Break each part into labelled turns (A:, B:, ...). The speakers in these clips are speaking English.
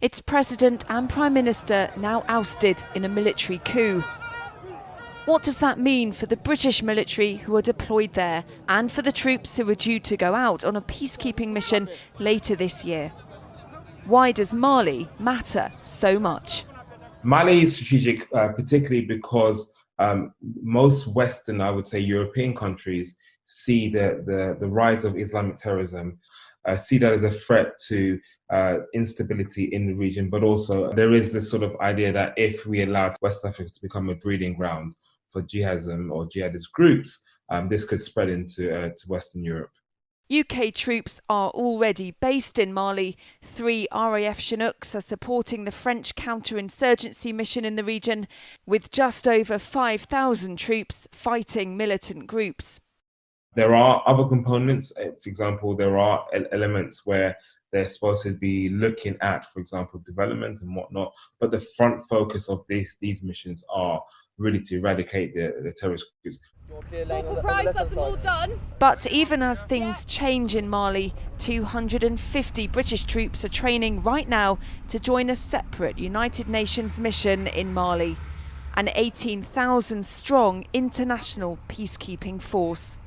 A: Its president and prime minister now ousted in a military coup. What does that mean for the British military who are deployed there and for the troops who are due to go out on a peacekeeping mission later this year? Why does Mali matter so much?
B: Mali is strategic, particularly because most Western, I would say, European countries see the rise of Islamic terrorism, see that as a threat to instability in the region, but also there is this sort of idea that if we allow West Africa to become a breeding ground for jihadism or jihadist groups, this could spread into to Western Europe.
A: UK troops are already based in Mali. 3 RAF Chinooks are supporting the French counter-insurgency mission in the region, with just over 5,000 troops fighting militant groups.
B: There are other components. For example, there are elements where they're supposed to be looking at, for example, development and whatnot. But the front focus of these missions are really to eradicate the terrorist groups.
A: But even as things change in Mali, 250 British troops are training right now to join a separate United Nations mission in Mali, an 18,000 strong international peacekeeping force.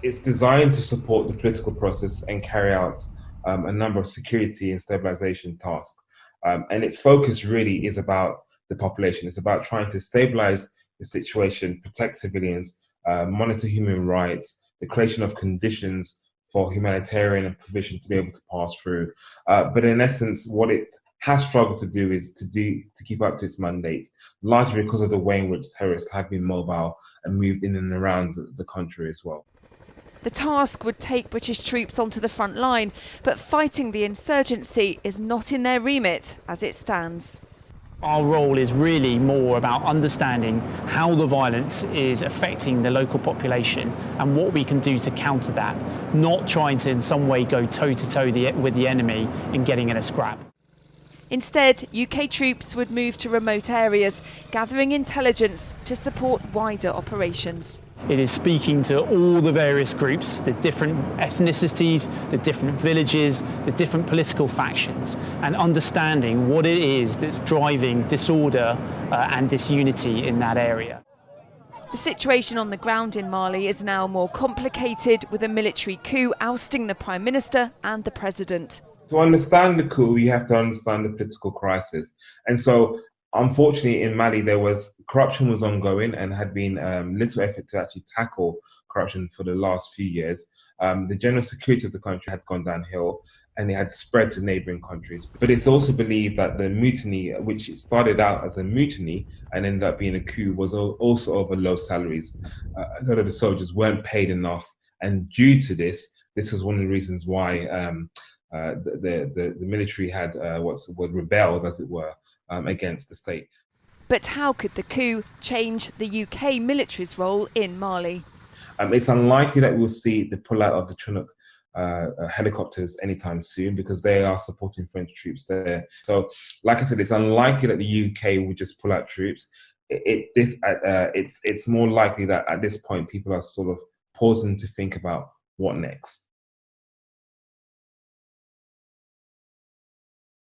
B: It's designed to support the political process and carry out a number of security and stabilization tasks. And its focus really is about the population. It's about trying to stabilize the situation, protect civilians, monitor human rights, the creation of conditions for humanitarian provision to be able to pass through. But in essence, what it has struggled to do is to keep up to its mandate, largely because of the way in which terrorists have been mobile and moved in and around the country as well.
A: The task would take British troops onto the front line, but fighting the insurgency is not in their remit as it stands.
C: Our role is really more about understanding how the violence is affecting the local population and what we can do to counter that, not trying to in some way go toe-to-toe with the enemy and getting in a scrap.
A: Instead, UK troops would move to remote areas, gathering intelligence to support wider operations.
C: It is speaking to all the various groups, the different ethnicities, the different villages, the different political factions, and understanding what it is that's driving disorder and disunity in that area.
A: The situation on the ground in Mali is now more complicated, with a military coup ousting the Prime Minister and the President.
B: To understand the coup, you have to understand the political crisis. And so, unfortunately, in Mali, corruption was ongoing and had been little effort to actually tackle corruption for the last few years. The general security of the country had gone downhill and it had spread to neighboring countries. But it's also believed that the mutiny, which started out as a mutiny and ended up being a coup, was also over low salaries. A lot of the soldiers weren't paid enough. And due to this was one of the reasons why the military had rebelled, as it were, against the state.
A: But how could the coup change the UK military's role in Mali?
B: It's unlikely that we'll see the pullout of the Chinook helicopters anytime soon, because they are supporting French troops there. So, like I said, it's unlikely that the UK would just pull out troops. It's more likely that at this point people are sort of pausing to think about what next.